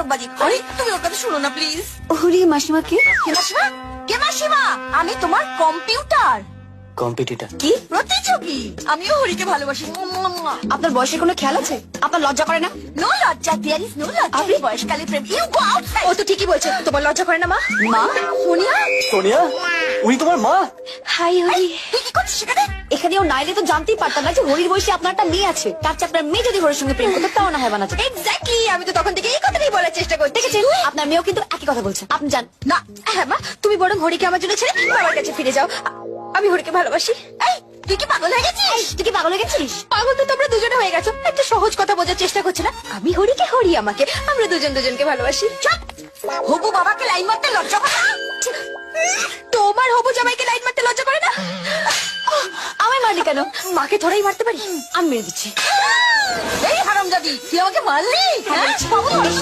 নাটকবাজি। আরে তুমি ওর কথা শুনো না প্লিজ। হরি মাসিমা কে? কে মাসিমা? কে মাসিমা? আমি তোমার কম্পিউটার কম্পিটিটর। কি প্রতিযোগী। আমিও হরিকে ভালোবাসি। আপনার বয়সের কোনো খেয়াল আছে? আপনার লজ্জা করে না? নো লজ্জা, দেয়ার ইজ নো লজ্জা। আপনি- বয়সকালে প্রেম। You go outside. ও তো ঠিকই বলছে, তোমার লজ্জা করে না মা? মা সোনিয়া, সোনিয়া, উনি তোমার মা? হাই হরি। তুই কি করছিস সেখানে? এখানেও নাইলে তো জানতেই পারতাম না যে হরির বয়সে আপনার একটা মেয়ে আছে। তার চেয়ে আপনার মেয়ে যদি হরির সঙ্গে প্রেম করতো তাও না হয় বানাতো। এক্স্যাক্টলি, আমি তো তখন থেকে এই কথাটাই বলার চেষ্টা করছি। দেখেছেন, আপনার মেয়েও কিন্তু একই কথা বলছে। আপনি জান না, হ্যাঁ মা, তুমি বরং হরিকে আমার জন্য ছেড়ে বাবার কাছে ফিরে যাও। আমি হরিকে ভালোবাসি। এই, তুই কি পাগল হয়ে গেছিস? তুই কি পাগল হয়ে গেছিস? পাগল তো তোমরা দুজনে হয়ে গেছো। একটা সহজ কথা বোঝার চেষ্টা করছে না। আমি হরিকে, হরি আমাকে। আমরা দুজন দুজনকে ভালোবাসি। চুপ! হবু বাবাকে লাইন মারতে লজ্জা করে না? তোমার হবু জামাইকে লাইন মারতে লজ্জা করে না? আমায় মারলি কেন? মাকে ধরেই মারতে পারি। আমি মেরে দিচ্ছি। এই হারামজাদি, তুই আমাকে মারলি? হ্যাঁ? বাবু,